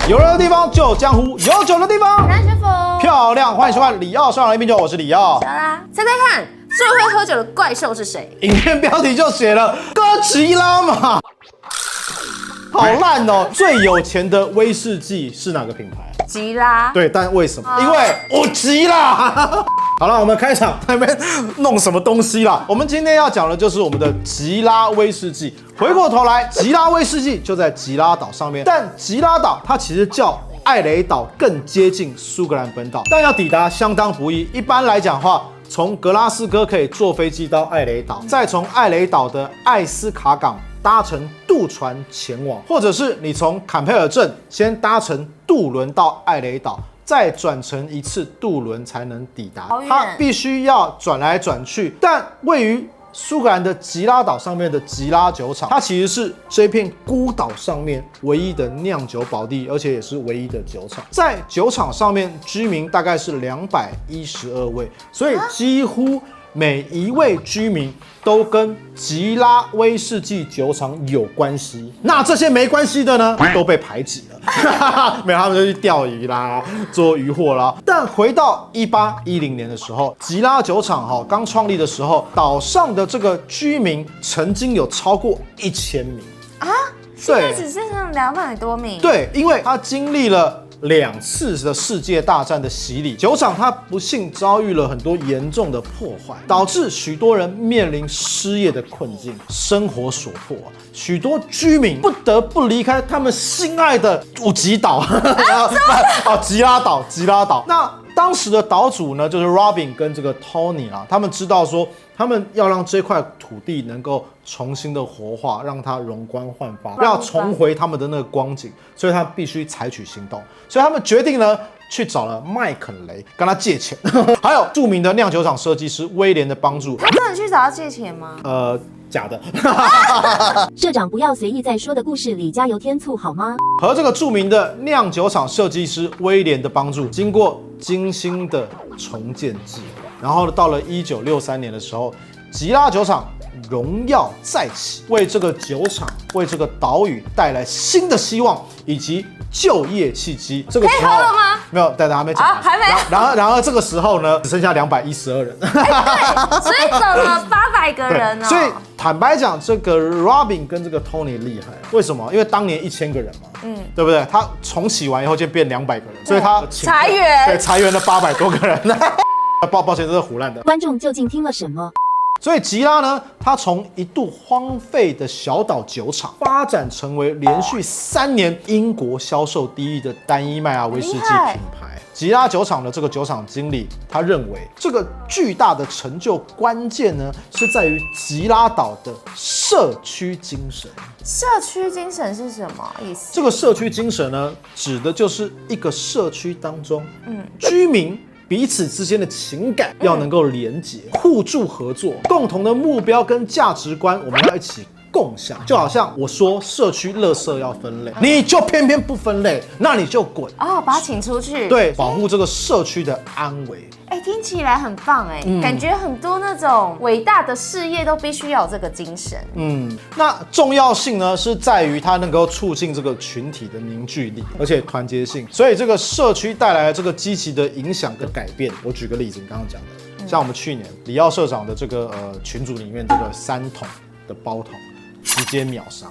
有人的地方就有江湖，有酒的地方男学府漂亮。欢迎收看李奥上来一瓶酒，我是李奥。好啦，猜猜看，最会喝酒的怪兽是谁？影片标题就写了哥吉拉嘛，好烂哦。最有钱的威士忌是哪个品牌？吉拉。对，但为什么？因为我急啦。好了，我们开场还没弄什么东西啦。我们今天要讲的就是我们的吉拉威士忌。回过头来，吉拉威士忌就在吉拉岛上面，但吉拉岛它其实较艾雷岛更接近苏格兰本岛，但要抵达相当不易。一般来讲的话，从格拉斯哥可以坐飞机到艾雷岛，再从艾雷岛的艾斯卡港搭乘渡船前往，或者是你从坎佩尔镇先搭乘渡轮到艾雷岛，再转乘一次渡轮才能抵达。它必须要转来转去，但位于苏格兰的吉拉岛上面的吉拉酒厂，它其实是这片孤岛上面唯一的酿酒宝地，而且也是唯一的酒厂。在酒厂上面，居民大概是212位，所以几乎每一位居民都跟吉拉威士忌酒厂有关系。那这些没关系的呢，都被排挤了。没有，他们就去钓鱼啦，做渔获啦。但回到1810年的时候，吉拉酒厂刚创立的时候，岛上的这个居民曾经有超过1000名啊，现在只剩下200多名。对，因为他经历了2次的世界大战的洗礼，酒厂它不幸遭遇了很多严重的破坏，导致许多人面临失业的困境，生活所迫许多居民不得不离开他们心爱的五吉岛，吉拉岛，吉拉岛。那当时的岛主呢，就是 Robin 跟这个 Tony 啊，他们知道说，他们要让这块土地能够重新的活化，让它容光焕发，要重回他们的那个光景，所以他必须采取行动。所以他们决定呢，去找了麦肯雷跟他借钱，还有著名的酿酒厂设计师威廉的帮助。他真的去找他借钱吗？假的。社长不要随意在说的故事里加油添醋好吗？和这个著名的酿酒厂设计师威廉的帮助，经过精心的重建计划，然后到了1963年的时候，吉拉酒厂荣耀再起，为这个酒厂、为这个岛屿带来新的希望以及就业契机。这个时候可以喝了吗？没有，但还没讲完。还没。然而这个时候呢，只剩下212人。对，所以走了800个人哦。所以坦白讲，这个 Robin 跟这个 Tony 厉害，为什么？因为当年1000个人嘛，对不对？他重启完以后就变200个人，所以他裁员，对，裁员了800多个人。抱歉，这是唬烂的。观众究竟听了什么？所以吉拉呢，它从一度荒废的小岛酒厂，发展成为连续3年英国销售第1的单一麦芽威士忌品牌。吉拉酒厂的这个酒厂经理，他认为这个巨大的成就关键呢，是在于吉拉岛的社区精神。社区精神是什么意思？这个社区精神呢，指的就是一个社区当中，居民彼此之间的情感要能够连结、互助合作，共同的目标跟价值观，我们要一起共享。就好像我说社区垃圾要分类，你就偏偏不分类，那你就滚哦，把他请出去。对，保护这个社区的安危。听起来很棒感觉很多那种伟大的事业都必须要有这个精神。那重要性呢是在于它能够促进这个群体的凝聚力，而且团结性。所以这个社区带来的这个积极的影响跟改变，我举个例子，你刚刚讲的，像我们去年李奥社长的这个群组里面这个3桶的包桶，直接秒杀。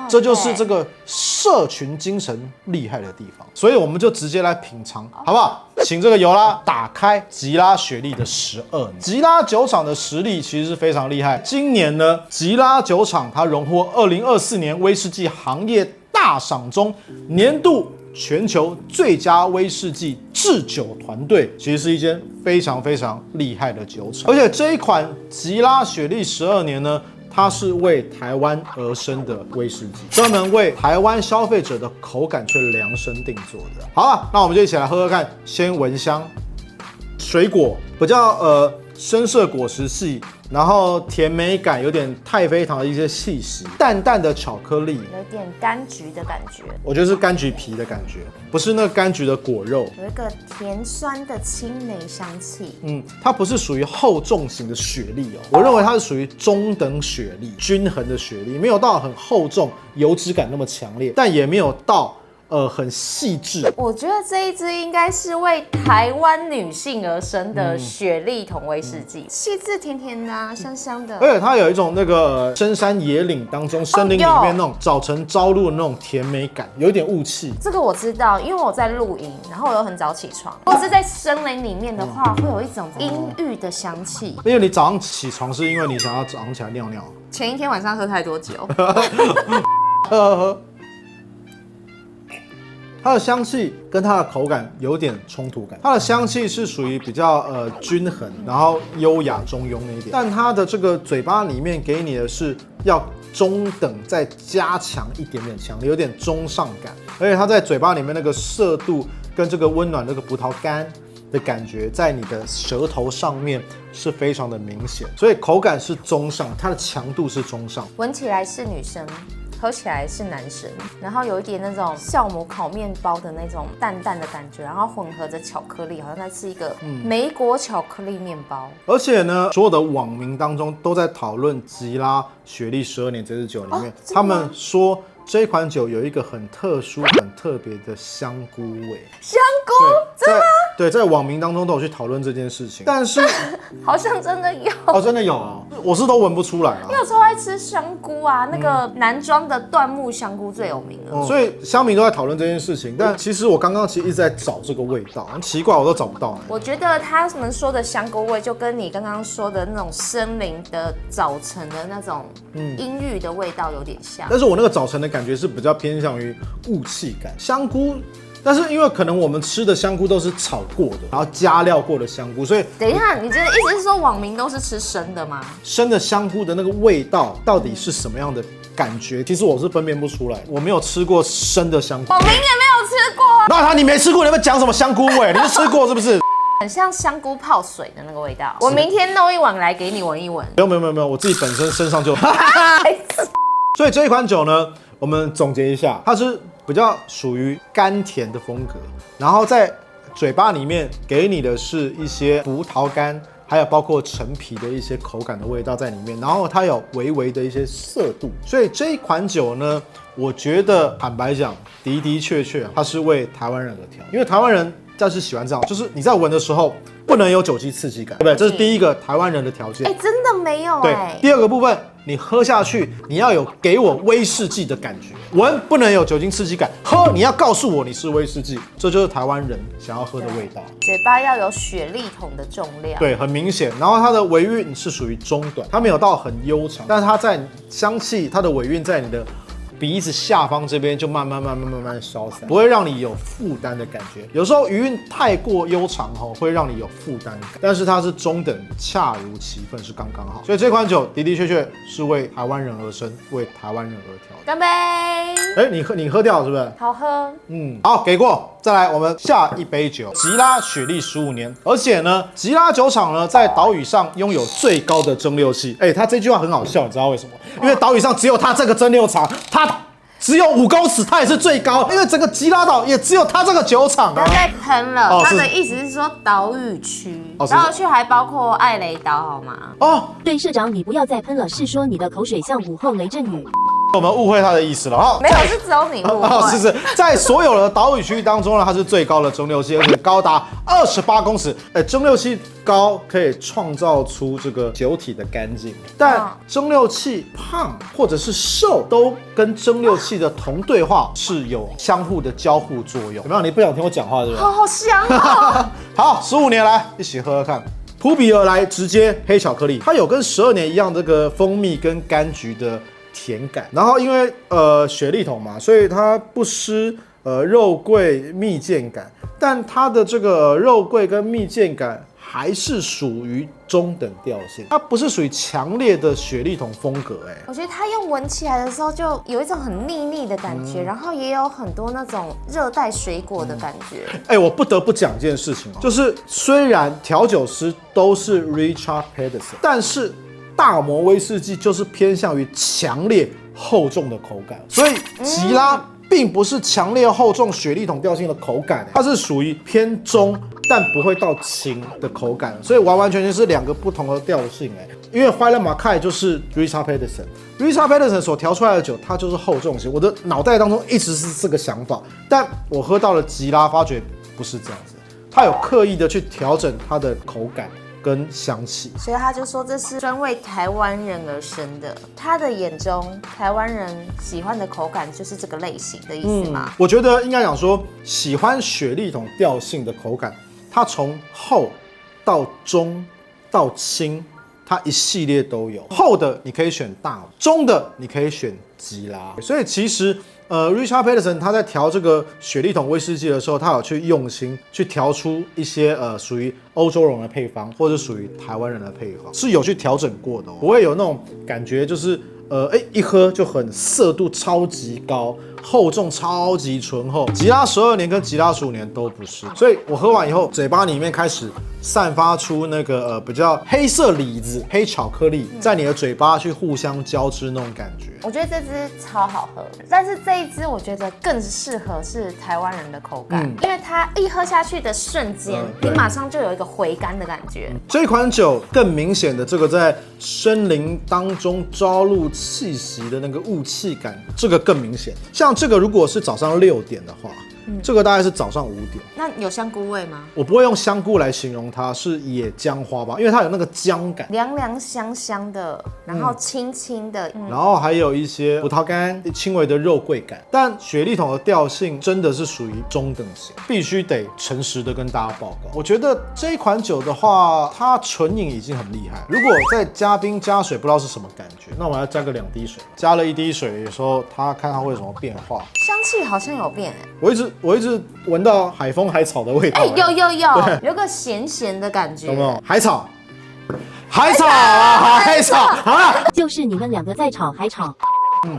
这就是这个社群精神厉害的地方，所以我们就直接来品尝，好不好？请这个尤拉打开吉拉雪莉的12年。吉拉酒厂的实力其实是非常厉害。今年呢，吉拉酒厂它荣获2024年威士忌行业大赏中年度全球最佳威士忌制酒团队，其实是一间非常非常厉害的酒厂。而且这一款吉拉雪莉12年呢，它是为台湾而生的威士忌，专门为台湾消费者的口感去量身定做的。好了，那我们就一起来喝喝看。先闻香，水果比较深色果实系，然后甜美感有点太妃糖的一些气息，淡淡的巧克力，有点柑橘的感觉。我觉得是柑橘皮的感觉，不是那个柑橘的果肉。有一个甜酸的青梅香气。它不是属于厚重型的雪莉哦，我认为它是属于中等雪莉，均衡的雪莉，没有到很厚重，油脂感那么强烈，但也没有到很细致。我觉得这一支应该是为台湾女性而生的雪莉桶威士忌，细致甜甜的、啊，香香的。而且它有一种那个深山野岭当中，森林里面那种早晨朝露的那种甜美感，有一点雾气。这个我知道，因为我在露营，然后我又很早起床。如果是在森林里面的话，会有一种阴郁的香气。因为你早上起床是因为你想要早上起来尿尿，前一天晚上喝太多酒。喝。它的香气跟它的口感有点冲突感，它的香气是属于比较均衡，然后优雅中庸那一点，但它的这个嘴巴里面给你的是要中等再加强一点点强烈，有点中上感，而且它在嘴巴里面那个涩度跟这个温暖那个葡萄干的感觉，在你的舌头上面是非常的明显，所以口感是中上，它的强度是中上，闻起来是女生。喝起来是男生，然后有一点那种酵母烤面包的那种淡淡的感觉，然后混合着巧克力，好像在吃一个莓果巧克力面包。而且呢，所有的网民当中都在讨论吉拉雪莉12年这支酒里面，他们说这款酒有一个很特殊、很特别的香菇味。香菇？真的吗？对，在网民当中都有去讨论这件事情，但是好像真的有哦，真的有哦，我是都闻不出来啊。因为有时候爱吃香菇啊，那个南庄的椴木香菇最有名了。所以乡民都在讨论这件事情，但其实我刚刚其实一直在找这个味道，很奇怪我都找不到。我觉得他们说的香菇味，就跟你刚刚说的那种森林的早晨的那种阴郁的味道有点像。但是我那个早晨的感觉是比较偏向于雾气感，香菇。但是因为可能我们吃的香菇都是炒过的，然后加料过的香菇，所以等一下，你这意思是说网民都是吃生的吗？生的香菇的那个味道到底是什么样的感觉？其实我是分辨不出来，我没有吃过生的香菇。网民也没有吃过啊。那你没吃过，你们讲什么香菇味？你是吃过是不是？很像香菇泡水的那个味道。我明天弄一碗来给你闻一闻。没有，我自己本身身上就。所以这一款酒呢，我们总结一下，它是比较属于甘甜的风格，然后在嘴巴里面给你的是一些葡萄干，还有包括陈皮的一些口感的味道在里面，然后它有微微的一些涩度，所以这一款酒呢，我觉得坦白讲，的确它是为台湾人而调，因为台湾人就是喜欢这样，就是你在闻的时候不能有酒精刺激感，对不对？这是第一个台湾人的条件。真的没有对，第二个部分，你喝下去，你要有给我威士忌的感觉，闻不能有酒精刺激感，喝你要告诉我你是威士忌，这就是台湾人想要喝的味道。嘴巴要有雪莉桶的重量，对，很明显。然后它的尾韵是属于中短，它没有到很悠长，但是它在香气，它的尾韵在你的鼻子下方这边就慢慢消散，不会让你有负担的感觉。有时候余韵太过悠长会让你有负担感，但是它是中等，恰如其分，是刚刚好。所以这款酒的确是为台湾人而生，为台湾人而调的。干杯！你喝掉了是不是？好喝。好，给过。再来，我们下一杯酒，吉拉雪莉15年，而且呢，吉拉酒厂呢在岛屿上拥有最高的蒸馏器。他这句话很好笑，你知道为什么？因为岛屿上只有它这个蒸馏厂，它只有5公尺，它也是最高，因为整个吉拉岛也只有它这个酒厂不要再喷了，他的意思是说岛屿区，岛屿区还包括艾雷岛，好吗？对，社长，你不要再喷了，是说你的口水像午后雷阵雨。我们误会他的意思了没有，是只有你误会。是，在所有的岛屿区域当中呢，它是最高的蒸馏器，而且高达28公尺。蒸馏器高可以创造出这个酒体的干净，但蒸馏器胖或者是瘦，都跟蒸馏器的同对化是有相互的交互作用。有没有？你不想听我讲话对不对？好香哦！好，15年来一起喝喝看。扑鼻而来，直接黑巧克力，它有跟12年一样这个蜂蜜跟柑橘的甜感，然后因为雪莉桶嘛，所以它不失肉桂蜜饯感，但它的这个肉桂跟蜜饯感还是属于中等调性，它不是属于强烈的雪莉桶风格。我觉得它用闻起来的时候就有一种很腻腻的感觉，然后也有很多那种热带水果的感觉。我不得不讲一件事情就是虽然调酒师都是 Richard Pedersen， 但是大摩威士忌就是偏向于强烈厚重的口感，所以吉拉并不是强烈厚重雪莉桶调性的口感，它是属于偏中但不会到轻的口感，所以完完全全是2个不同的调性因为怀勒马凯就是 Richard Peterson 所调出来的酒，它就是厚重型。我的脑袋当中一直是这个想法，但我喝到了吉拉，发觉不是这样子，它有刻意的去调整它的口感跟香气，所以他就说这是专为台湾人而生的。他的眼中，台湾人喜欢的口感就是这个类型的意思吗？我觉得应该讲说，喜欢雪莉桶调性的口感，它从厚到中到轻，它一系列都有。厚的你可以选大，中的你可以选吉拉。所以其实Richard Peterson 他在调这个雪莉桶威士忌的时候，他有去用心去调出一些属于欧洲人的配方，或者属于台湾人的配方，是有去调整过的不会有那种感觉就是一喝就很色度超级高，厚重超级醇厚。吉拉12年跟吉拉15年都不是，所以我喝完以后，嘴巴里面开始散发出那个比较黑色李子、黑巧克力，在你的嘴巴去互相交织那种感觉。我觉得这支超好喝，但是这一支我觉得更适合是台湾人的口感，因为它一喝下去的瞬间，你马上就有一个回甘的感觉。这款酒更明显的这个在森林当中朝露气息的那个雾气感，这个更明显。像这个如果是早上6点的话，这个大概是早上5点。那有香菇味吗？我不会用香菇来形容它，是野姜花吧，因为它有那个姜感，凉凉香香的，然后轻轻的，然后还有一些葡萄干、轻微的肉桂感。但雪莉桶的调性真的是属于中等型，必须得诚实的跟大家报告。我觉得这一款酒的话，它纯饮已经很厉害，如果再加冰加水，不知道是什么感觉。那我们要加个2滴水，加了1滴水的时候，它看它会有什么变化。香气好像有变我一直闻到海风海草的味道。有个咸咸的感觉。有没有海草？海草好了，就是你们2个在吵还吵。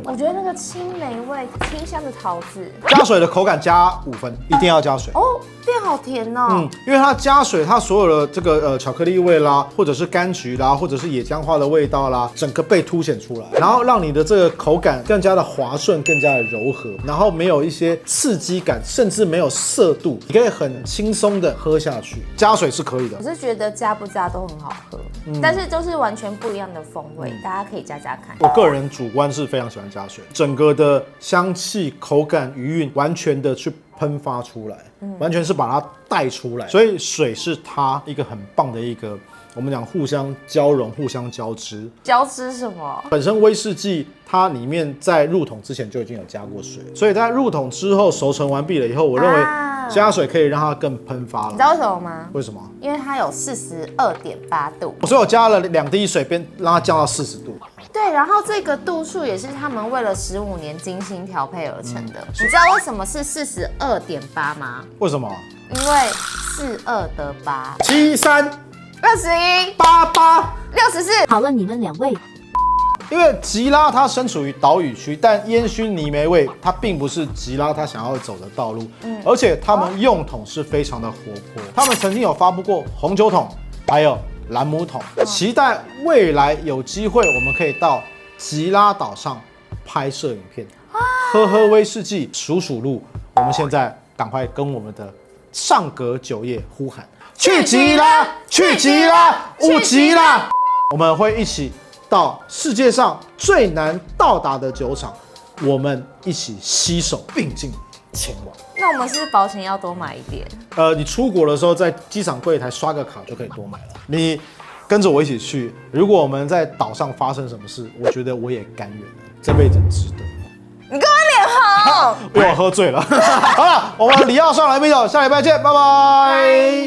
我觉得那个青梅味、清香的桃子，加水的口感加5分，一定要加水哦，变好甜哦。因为它加水，它所有的这个巧克力味啦，或者是柑橘啦，或者是野姜花的味道啦，整个被凸显出来，然后让你的这个口感更加的滑顺，更加的柔和，然后没有一些刺激感，甚至没有涩度，你可以很轻松的喝下去。加水是可以的，我是觉得加不加都很好喝，但是就是完全不一样的风味，大家可以加加看。我个人主观是非常喜欢加水，整个的香气、口感、余韵完全的去喷发出来，完全是把它带出来，所以水是它一个很棒的一个，我们讲互相交融、互相交织。交织什么？本身威士忌它里面在入桶之前就已经有加过水，所以在入桶之后熟成完毕了以后，我认为加水可以让它更喷发了。你知道为什么吗？为什么？因为它有42.8度，所以我加了2滴水，让它降到40度。对，然后这个度数也是他们为了15年精心调配而成的。你知道为什么是42.8吗？为什么？因为42得8。73、21、88、64。好了，你们2位。因为吉拉它身处于岛屿区，但烟熏泥煤味它并不是吉拉它想要走的道路，而且他们用桶是非常的活泼。他们曾经有发布过红酒桶，还有兰姆桶，期待未来有机会我们可以到吉拉岛上拍摄影片，喝喝威士忌，数数路。我们现在赶快跟我们的上格酒业呼喊：去吉拉，去吉拉，乌吉拉！我们会一起到世界上最难到达的酒厂，我们一起携手并进前往。那我们是不是保险要多买一点？你出国的时候在机场柜台刷个卡就可以多买了。你跟着我一起去，如果我们在岛上发生什么事，我觉得我也甘愿了，这辈子值得。你跟我脸红，因为我喝醉了。好了，我们里奥上来啤酒，下礼拜见，拜拜。